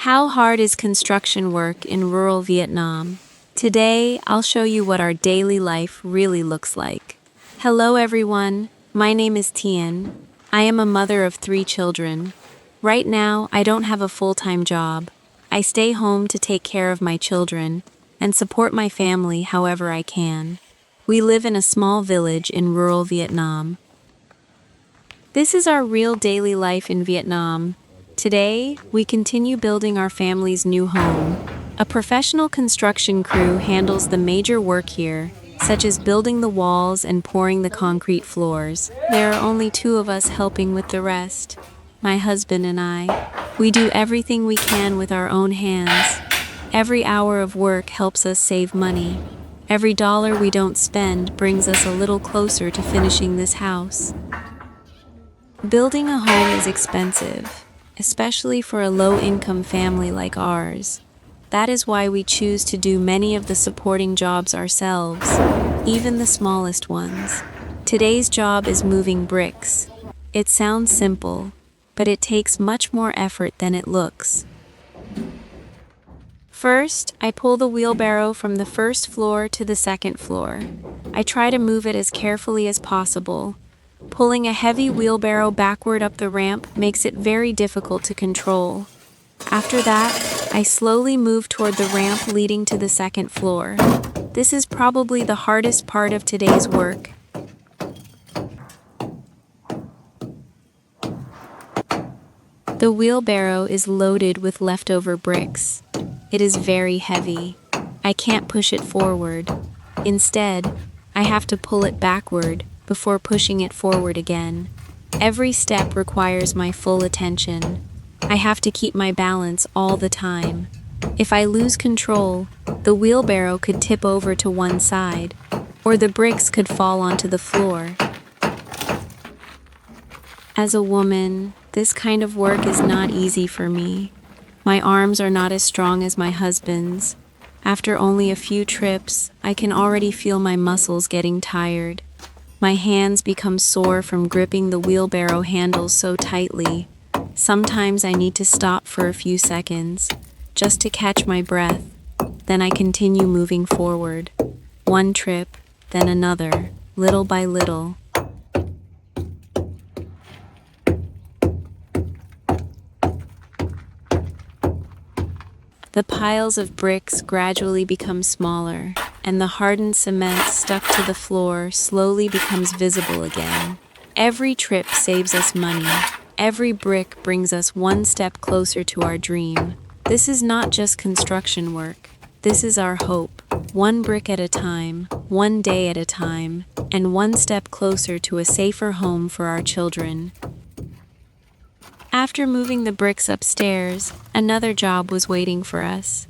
How hard is construction work in rural Vietnam? Today, I'll show you what our daily life really looks like. Hello everyone, my name is Tien. I am a mother of 3 children. Right now, I don't have a full-time job. I stay home to take care of my children and support my family however I can. We live in a small village in rural Vietnam. This is our real daily life in Vietnam. Today, we continue building our family's new home. A professional construction crew handles the major work here, such as building the walls and pouring the concrete floors. There are only 2 of us helping with the rest, my husband and I. We do everything we can with our own hands. Every hour of work helps us save money. Every dollar we don't spend brings us a little closer to finishing this house. Building a home is expensive, especially for a low-income family like ours. That is why we choose to do many of the supporting jobs ourselves, even the smallest ones. Today's job is moving bricks. It sounds simple, but it takes much more effort than it looks. First, I pull the wheelbarrow from the first floor to the second floor. I try to move it as carefully as possible. Pulling a heavy wheelbarrow backward up the ramp makes it very difficult to control. After that, I slowly move toward the ramp leading to the second floor. This is probably the hardest part of today's work. The wheelbarrow is loaded with leftover bricks. It is very heavy. I can't push it forward. Instead, I have to pull it backward before pushing it forward again. Every step requires my full attention. I have to keep my balance all the time. If I lose control, the wheelbarrow could tip over to one side, or the bricks could fall onto the floor. As a woman, this kind of work is not easy for me. My arms are not as strong as my husband's. After only a few trips, I can already feel my muscles getting tired. My hands become sore from gripping the wheelbarrow handles so tightly. Sometimes I need to stop for a few seconds, just to catch my breath. Then I continue moving forward. One trip, then another, little by little. The piles of bricks gradually become smaller, and the hardened cement stuck to the floor slowly becomes visible again. Every trip saves us money. Every brick brings us one step closer to our dream. This is not just construction work. This is our hope. One brick at a time, one day at a time, and one step closer to a safer home for our children. After moving the bricks upstairs, another job was waiting for us.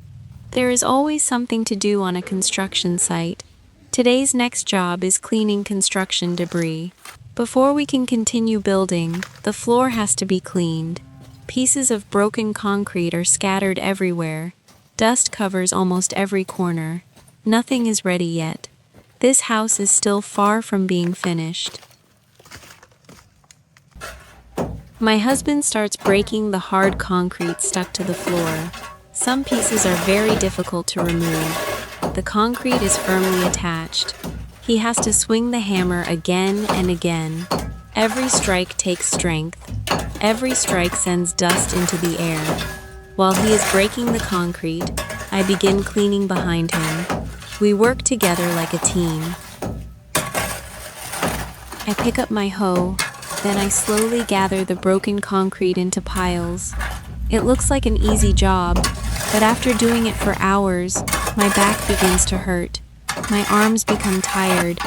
There is always something to do on a construction site. Today's next job is cleaning construction debris. Before we can continue building, the floor has to be cleaned. Pieces of broken concrete are scattered everywhere. Dust covers almost every corner. Nothing is ready yet. This house is still far from being finished. My husband starts breaking the hard concrete stuck to the floor. Some pieces are very difficult to remove. The concrete is firmly attached. He has to swing the hammer again and again. Every strike takes strength. Every strike sends dust into the air. While he is breaking the concrete, I begin cleaning behind him. We work together like a team. I pick up my hoe. Then I slowly gather the broken concrete into piles. It looks like an easy job, but after doing it for hours, my back begins to hurt. My arms become tired.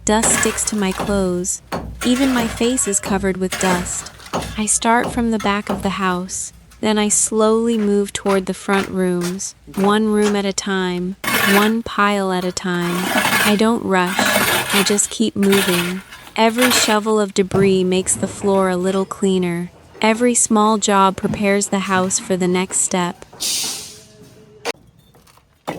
Dust sticks to my clothes. Even my face is covered with dust. I start from the back of the house. Then I slowly move toward the front rooms, one room at a time, one pile at a time. I don't rush. I just keep moving. Every shovel of debris makes the floor a little cleaner. Every small job prepares the house for the next step.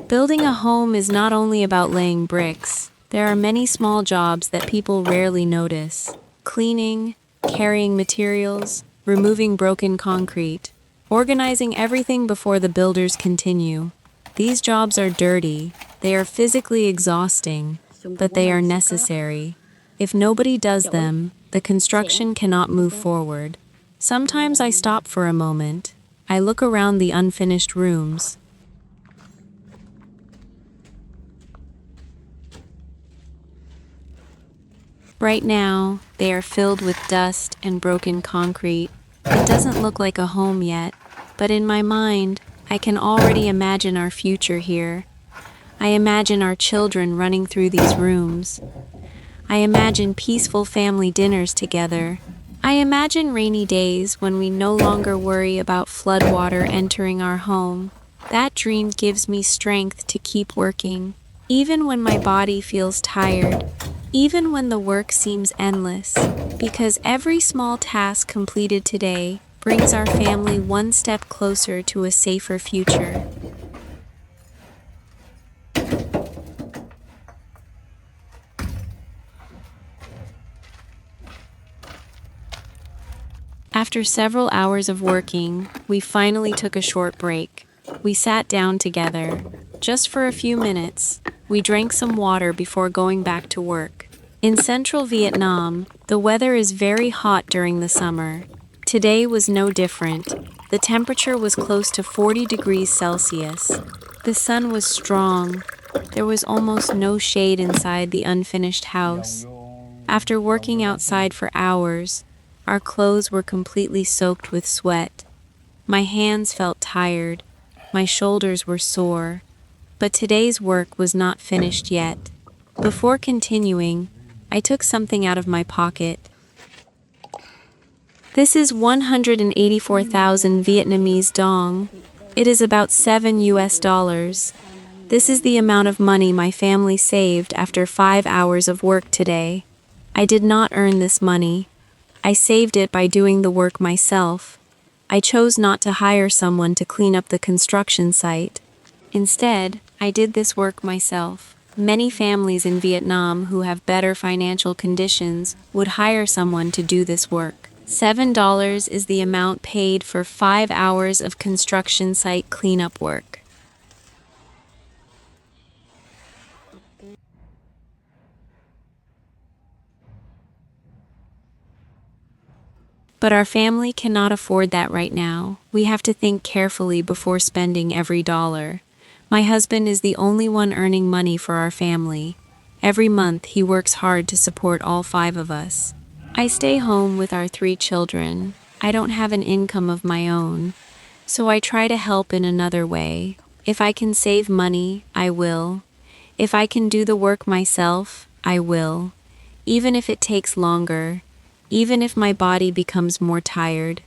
Building a home is not only about laying bricks. There are many small jobs that people rarely notice. Cleaning, carrying materials, removing broken concrete. organizing everything before the builders continue. These jobs are dirty, they are physically exhausting, but they are necessary. If nobody does them, the construction cannot move forward. Sometimes I stop for a moment. I look around the unfinished rooms. Right now, they are filled with dust and broken concrete. It doesn't look like a home yet, but in my mind, I can already imagine our future here. I imagine our children running through these rooms. I imagine peaceful family dinners together. I imagine rainy days when we no longer worry about floodwater entering our home. That dream gives me strength to keep working, even when my body feels tired, even when the work seems endless, because every small task completed today brings our family one step closer to a safer future. After several hours of working, we finally took a short break. We sat down together, just for a few minutes. We drank some water before going back to work. In central Vietnam, the weather is very hot during the summer. Today was no different. The temperature was close to 40 degrees Celsius. The sun was strong. There was almost no shade inside the unfinished house. After working outside for hours, our clothes were completely soaked with sweat. My hands felt tired. My shoulders were sore. But today's work was not finished yet. Before continuing, I took something out of my pocket. This is 184,000 Vietnamese dong. It is about $7. This is the amount of money my family saved after 5 hours of work today. I did not earn this money. I saved it by doing the work myself. I chose not to hire someone to clean up the construction site. Instead, I did this work myself. Many families in Vietnam who have better financial conditions would hire someone to do this work. $7 is the amount paid for 5 hours of construction site cleanup work. But our family cannot afford that right now. We have to think carefully before spending every dollar. My husband is the only one earning money for our family. Every month he works hard to support all 5 of us. I stay home with our 3 children. I don't have an income of my own, so I try to help in another way. If I can save money, I will. If I can do the work myself, I will. Even if it takes longer. Even if my body becomes more tired.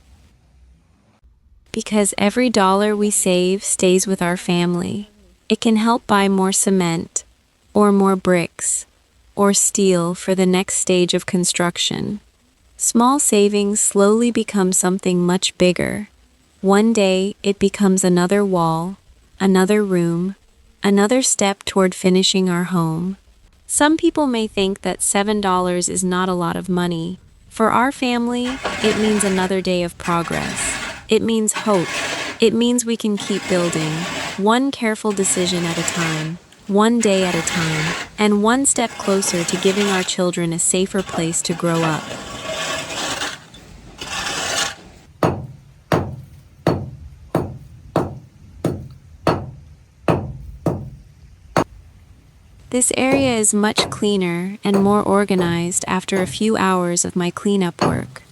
Because every dollar we save stays with our family. It can help buy more cement, or more bricks, or steel for the next stage of construction. Small savings slowly become something much bigger. One day it becomes another wall, another room, another step toward finishing our home. Some people may think that $7 is not a lot of money. For our family, it means another day of progress. It means hope. It means we can keep building, one careful decision at a time, one day at a time, and one step closer to giving our children a safer place to grow up. This area is much cleaner and more organized after a few hours of my cleanup work.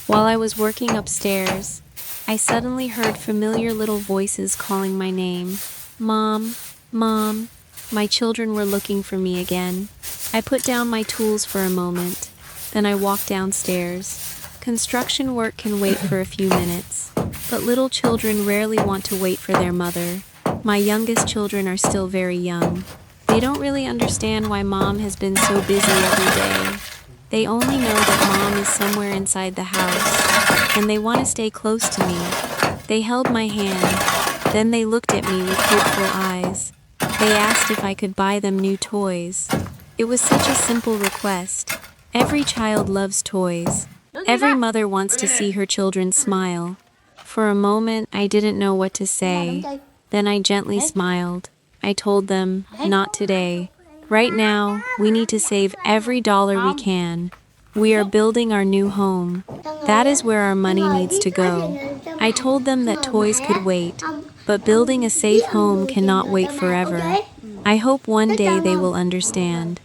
While I was working upstairs, I suddenly heard familiar little voices calling my name. Mom, Mom. My children were looking for me again. I put down my tools for a moment. Then I walked downstairs. Construction work can wait for a few minutes, but little children rarely want to wait for their mother. My youngest children are still very young. They don't really understand why Mom has been so busy every day. They only know that Mom is somewhere inside the house, and they want to stay close to me. They held my hand, then they looked at me with hopeful eyes. They asked if I could buy them new toys. It was such a simple request. Every child loves toys. Every mother wants to see her children smile. For a moment, I didn't know what to say. Then I gently smiled. I told them, not today. Right now, we need to save every dollar we can. We are building our new home. That is where our money needs to go. I told them that toys could wait, but building a safe home cannot wait forever. I hope one day they will understand.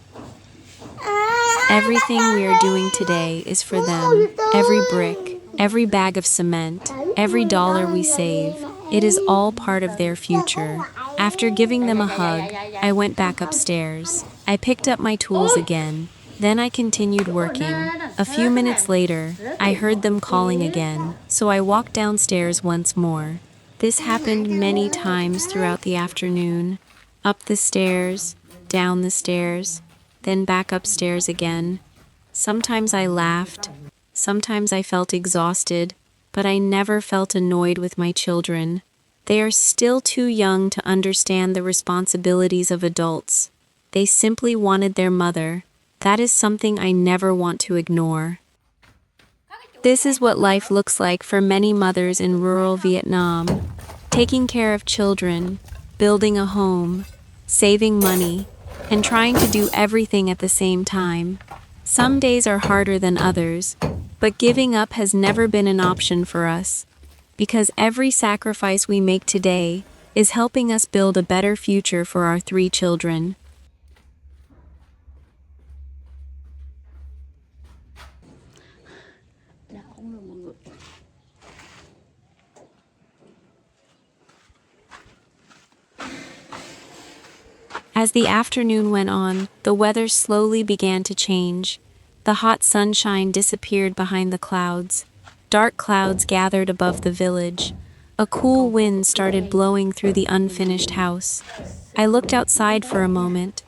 Everything we are doing today is for them. Every brick, every bag of cement, every dollar we save, it is all part of their future. After giving them a hug, I went back upstairs. I picked up my tools again. Then I continued working. A few minutes later, I heard them calling again, so I walked downstairs once more. This happened many times throughout the afternoon. Up the stairs, down the stairs, then back upstairs again. Sometimes I laughed, sometimes I felt exhausted, but I never felt annoyed with my children. They are still too young to understand the responsibilities of adults. They simply wanted their mother. That is something I never want to ignore. This is what life looks like for many mothers in rural Vietnam. Taking care of children, building a home, saving money, and trying to do everything at the same time. Some days are harder than others, but giving up has never been an option for us, because every sacrifice we make today is helping us build a better future for our 3 children. As the afternoon went on, the weather slowly began to change. The hot sunshine disappeared behind the clouds. Dark clouds gathered above the village. A cool wind started blowing through the unfinished house. I looked outside for a moment.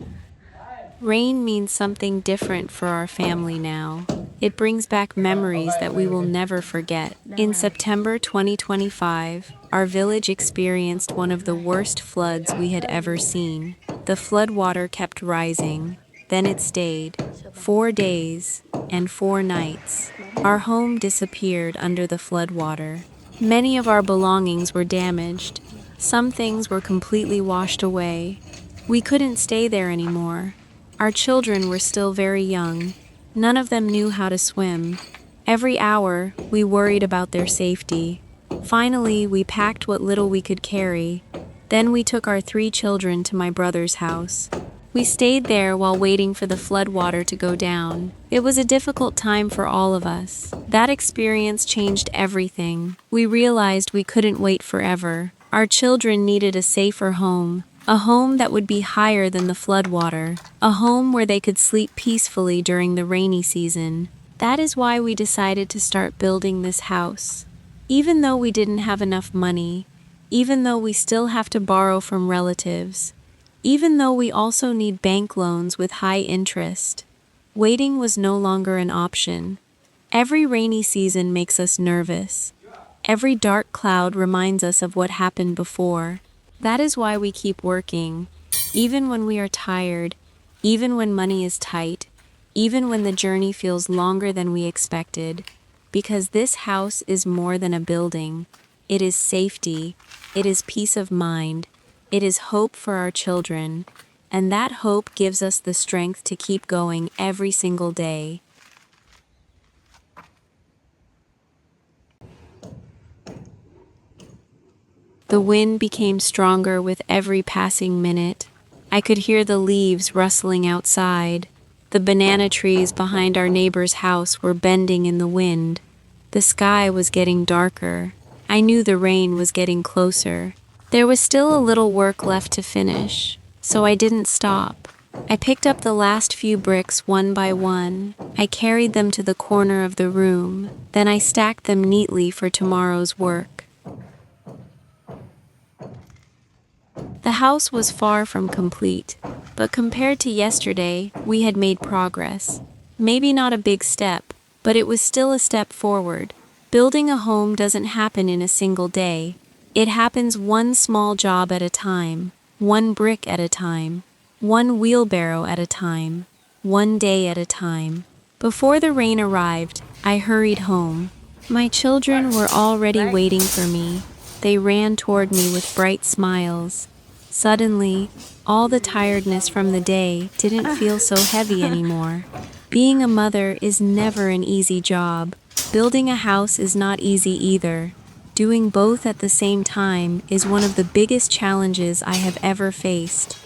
Rain means something different for our family now. It brings back memories that we will never forget. In September 2025, our village experienced one of the worst floods we had ever seen. The floodwater kept rising, then it stayed. 4 days and 4 nights. Our home disappeared under the floodwater. Many of our belongings were damaged. Some things were completely washed away. We couldn't stay there anymore. Our children were still very young. None of them knew how to swim. Every hour, we worried about their safety. Finally, we packed what little we could carry. Then we took our 3 children to my brother's house. We stayed there while waiting for the floodwater to go down. It was a difficult time for all of us. That experience changed everything. We realized we couldn't wait forever. Our children needed a safer home. A home that would be higher than the floodwater. A home where they could sleep peacefully during the rainy season. That is why we decided to start building this house. Even though we didn't have enough money, even though we still have to borrow from relatives, even though we also need bank loans with high interest, waiting was no longer an option. Every rainy season makes us nervous. Every dark cloud reminds us of what happened before. That is why we keep working, even when we are tired, even when money is tight, even when the journey feels longer than we expected, because this house is more than a building. It is safety, it is peace of mind, it is hope for our children, and that hope gives us the strength to keep going every single day. The wind became stronger with every passing minute. I could hear the leaves rustling outside. The banana trees behind our neighbor's house were bending in the wind. The sky was getting darker. I knew the rain was getting closer. There was still a little work left to finish, so I didn't stop. I picked up the last few bricks one by one. I carried them to the corner of the room. Then I stacked them neatly for tomorrow's work. The house was far from complete, but compared to yesterday, we had made progress. Maybe not a big step, but it was still a step forward. Building a home doesn't happen in a single day. It happens one small job at a time, one brick at a time, one wheelbarrow at a time, one day at a time. Before the rain arrived, I hurried home. My children were already waiting for me. They ran toward me with bright smiles. Suddenly, all the tiredness from the day didn't feel so heavy anymore. Being a mother is never an easy job. Building a house is not easy either. Doing both at the same time is one of the biggest challenges I have ever faced.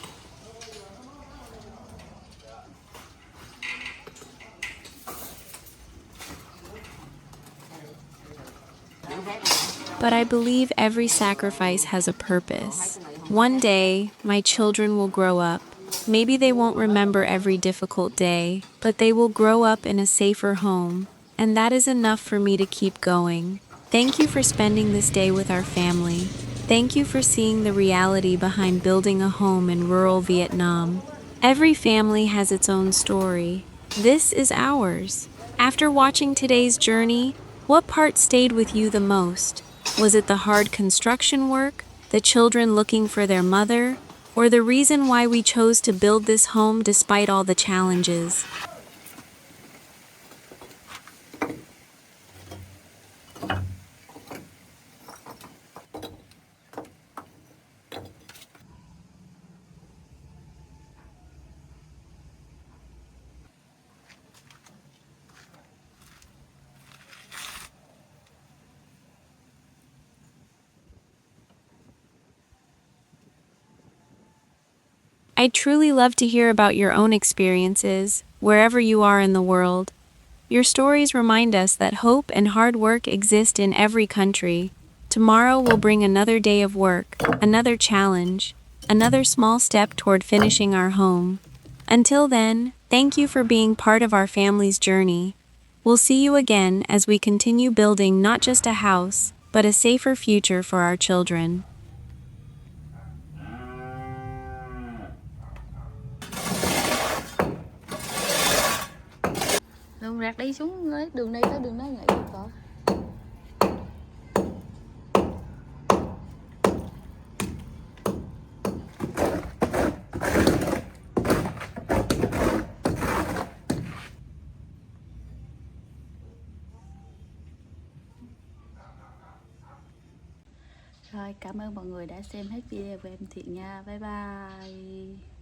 But I believe every sacrifice has a purpose. One day, my children will grow up. Maybe they won't remember every difficult day, but they will grow up in a safer home. And that is enough for me to keep going. Thank you for spending this day with our family. Thank you for seeing the reality behind building a home in rural Vietnam. Every family has its own story. This is ours. After watching today's journey, what part stayed with you the most? Was it the hard construction work, the children looking for their mother, or the reason why we chose to build this home despite all the challenges? I'd truly love to hear about your own experiences, wherever you are in the world. Your stories remind us that hope and hard work exist in every country. Tomorrow will bring another day of work, another challenge, another small step toward finishing our home. Until then, thank you for being part of our family's journey. We'll see you again as we continue building not just a house, but a safer future for our children. Đường rạc đi xuống lấy đường đây tới đường đó vậy cậu. Rồi, cảm ơn mọi người đã xem hết video của em Thiện nha. Bye bye.